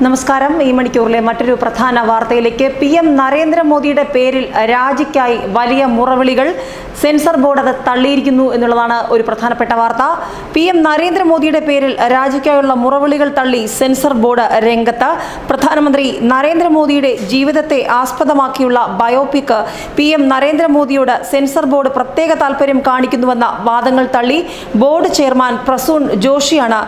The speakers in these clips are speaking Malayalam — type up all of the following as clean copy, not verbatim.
നമസ്കാരം. ഈ മണിക്കൂറിലെ മറ്റൊരു പ്രധാന വാർത്തയിലേക്ക്. PM നരേന്ദ്ര മോദിയുടെ പേരിൽ രാജിക്കായി വലിയ മുറവിളികൾ. സെൻസർ ബോർഡ് അത് തള്ളിയിരിക്കുന്നു എന്നുള്ളതാണ് ഒരു പ്രധാനപ്പെട്ട വാർത്ത. PM നരേന്ദ്ര മോദിയുടെ പേരിൽ രാജിക്കായുള്ള മുറവിളികൾ തള്ളി സെൻസർ ബോർഡ് രംഗത്ത്. പ്രധാനമന്ത്രി നരേന്ദ്രമോദിയുടെ ജീവിതത്തെ ആസ്പദമാക്കിയുള്ള ബയോപിക് PM നരേന്ദ്രമോദിയോട് സെൻസർ ബോർഡ് പ്രത്യേക താൽപര്യം കാണിക്കുന്നുവെന്ന വാദങ്ങൾ തള്ളി ബോർഡ് ചെയർമാൻ പ്രസൂൺ ജോഷിയാണ്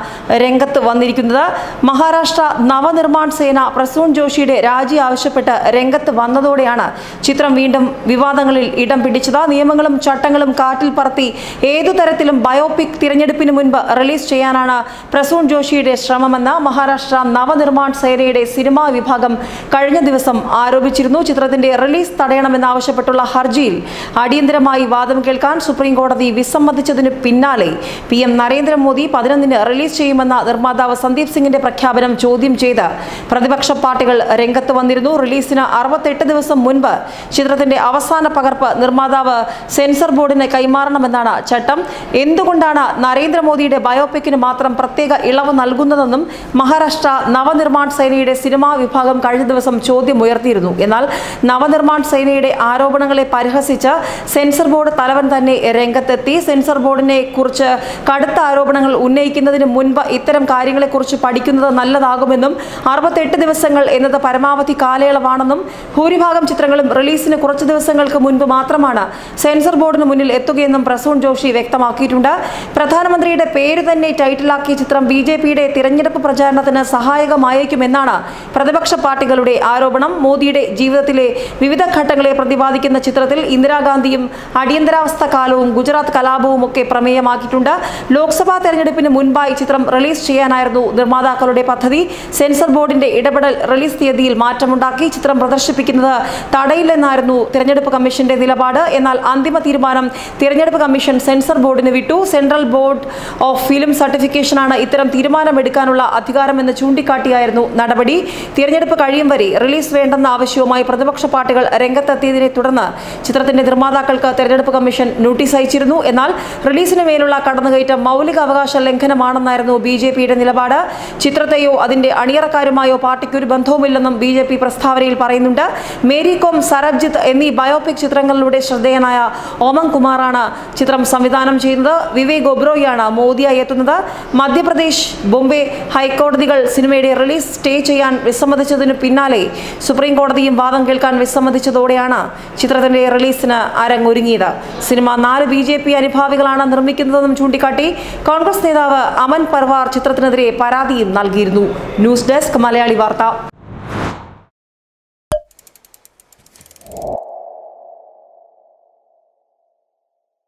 രംഗത്ത് വന്നിരിക്കുന്നത്. മഹാരാഷ്ട്ര നവനിർമ്മാൺ സേന പ്രസൂൺ ജോഷിയുടെ രാജി ആവശ്യപ്പെട്ട് രംഗത്ത് വന്നതോടെയാണ് ചിത്രം വീണ്ടും വിവാദങ്ങളിൽ ഇടം പിടിച്ചത്. നിയമങ്ങളും ചട്ടങ്ങളും കാറ്റിൽ പറത്തി ഏതു തരത്തിലും ബയോപിക് തിരഞ്ഞെടുപ്പിന് മുൻപ് റിലീസ് ചെയ്യാനാണ് പ്രസൂൺ ജോഷിയുടെ ശ്രമമെന്ന് മഹാരാഷ്ട്ര നവനിർമ്മാൺ സേനയുടെ സിനിമാ വിഭാഗം കഴിഞ്ഞ ദിവസം ആരോപിച്ചിരുന്നു. ചിത്രത്തിന്റെ റിലീസ് തടയണമെന്നാവശ്യപ്പെട്ടുള്ള ഹർജിയിൽ അടിയന്തരമായി വാദം കേൾക്കാൻ സുപ്രീം കോടതി വിസമ്മതിച്ചതിനു പിന്നാലെ PM നരേന്ദ്രമോദി 11-ന് റിലീസ് ചെയ്യുമെന്ന നിർമ്മാതാവ് സന്ദീപ് സിംഗിന്റെ പ്രഖ്യാപനം ചോദ്യം ചെയ്ത് പ്രതിപക്ഷ പാർട്ടികൾ രംഗത്ത് വന്നിരുന്നു. റിലീസിന് 68 ദിവസം മുൻപ് ചിത്രത്തിന്റെ അവസാന പകർപ്പ് നിർമ്മാതാവ് സെൻസർ ബോർഡിന് കൈമാറണമെന്നാണ് ചട്ടം. എന്തുകൊണ്ടാണ് നരേന്ദ്രമോദിയുടെ ബയോപിക്കിന് മാത്രം പ്രത്യേക ഇളവ് നൽകുന്നതെന്നും മഹാരാഷ്ട്ര നവനിർമ്മാൺ സേനയുടെ സിനിമാ വിഭാഗം കഴിഞ്ഞ ദിവസം ചോദ്യം ഉയർത്തിയിരുന്നു. എന്നാൽ നവനിർമ്മാൺ സേനയുടെ ആരോപണങ്ങളെ പരിഹസിച്ച് സെൻസർ ബോർഡ് തലവൻ തന്നെ രംഗത്തെത്തി. സെൻസർ ബോർഡിനെ കുറിച്ച് കടുത്ത ആരോപണങ്ങൾ ഉന്നയിക്കുന്നതിന് മുൻപ് ഇത്തരം കാര്യങ്ങളെക്കുറിച്ച് പഠിക്കുന്നത് നല്ലതാകുമെന്നും 68 ദിവസങ്ങൾ എന്നത് പരമാവധി കാലയളവാണെന്നും ഭൂരിഭാഗം ചിത്രങ്ങളും റിലീസിന് കുറച്ച് ദിവസങ്ങൾക്ക് മുൻപ് മാത്രമാണ് സെൻസർ ബോർഡിന് മുന്നിൽ എത്തുകയെന്നും പ്രസൂൺ ജോഷി വ്യക്തമാക്കിയിട്ടുണ്ട്. പ്രധാനമന്ത്രിയുടെ പേര് തന്നെ ടൈറ്റിലാക്കിയ ചിത്രം BJPയുടെ തിരഞ്ഞെടുപ്പ് പ്രചാരണത്തിന് സഹായകമായേക്കുമെന്നാണ് പ്രതിപക്ഷ പാർട്ടികളുടെ ആരോപണം. മോദിയുടെ ജീവിതത്തിലെ വിവിധ ഘട്ടങ്ങളെ പ്രതിപാദിക്കുന്ന ചിത്രത്തിൽ ഇന്ദിരാഗാന്ധിയും അടിയന്തരാവസ്ഥ കാലവും ഗുജറാത്ത് കലാപവും ഒക്കെ പ്രമേയമാക്കിയിട്ടുണ്ട്. ലോക്സഭാ തെരഞ്ഞെടുപ്പിന് മുൻപായി ചിത്രം റിലീസ് ചെയ്യാനായിരുന്നു നിർമ്മാതാക്കളുടെ പദ്ധതി. സെൻസർ ബോർഡിന്റെ ഇടപെടൽ റിലീസ് തീയതിയിൽ മാറ്റമുണ്ടാക്കി. ചിത്രം പ്രദർശിപ്പിക്കുന്നത് തടയില്ലെന്നായിരുന്നു തിരഞ്ഞെടുപ്പ് കമ്മീഷന്റെ നിലപാട്. എന്നാൽ അന്തിമ തീരുമാനം തിരഞ്ഞെടുപ്പ് കമ്മീഷൻ സെൻസർ ബോർഡിന് വിട്ടു. സെൻട്രൽ ബോർഡ് ഓഫ് ഫിലിം സർട്ടിഫിക്കേഷനാണ് ഇത്തരം തീരുമാനമെടുക്കാനുള്ള അധികാരമെന്ന് ചൂണ്ടിക്കാട്ടിയായിരുന്നു നടപടി. തിരഞ്ഞെടുപ്പ് കഴിയും വരെ റിലീസ് വേണ്ടെന്ന ആവശ്യവുമായി പ്രതിപക്ഷ പാർട്ടികൾ രംഗത്തെത്തിയതിനെ തുടർന്ന് ചിത്രത്തിന്റെ നിർമ്മാതാക്കൾക്ക് തെരഞ്ഞെടുപ്പ് കമ്മീഷൻ നോട്ടീസ് അയച്ചിരുന്നു. എന്നാൽ റിലീസിന് മേലുള്ള കടന്നുകയറ്റം മൗലികാവകാശ ലംഘനമാണെന്നായിരുന്നു BJPയുടെ നിലപാട്. ചിത്രത്തെയോ അതിന്റെ അണിയറക്കാരുമായോ പാർട്ടിക്ക് ഒരു ബന്ധവുമില്ലെന്നും BJP പ്രസ്താവനയിൽ പറയുന്നുണ്ട്. മേരി കോം, സരബ്ജിത്ത് എന്നീ ബയോപിക് ചിത്രങ്ങളിലൂടെ ശ്രദ്ധേയനായ ഓമൻ കുമാറാണ് ചിത്രം സംവിധാനം ചെയ്യുന്നത്. വിവേക് ഒബ്രോയാണ് മോദിയായി എത്തുന്നത്. മധ്യപ്രദേശ്, ബോംബെ ഹൈക്കോടതികൾ സിനിമയുടെ റിലീസ് സ്റ്റേ ചെയ്യാൻ വിസമ്മതിച്ചതിനു പിന്നാലെ സുപ്രീം കോടതിയും വാദം കേൾക്കാൻ വിസമ്മതിച്ചതോടെയാണ് ചിത്രത്തിന്റെ റിലീസിന് അരങ്ങൊരുങ്ങിയത്. സിനിമ 4 BJP അനുഭാവികളാണ് നിർമ്മിക്കുന്നതെന്നും ചൂണ്ടിക്കാട്ടി കോൺഗ്രസ് നേതാവ് അമൻ പർവാർ ചിത്രത്തിനെതിരെ പരാതിയും നൽകിയിരുന്നു. ന്യൂസ് ഡെസ്ക് മലയാളി വാർത്ത.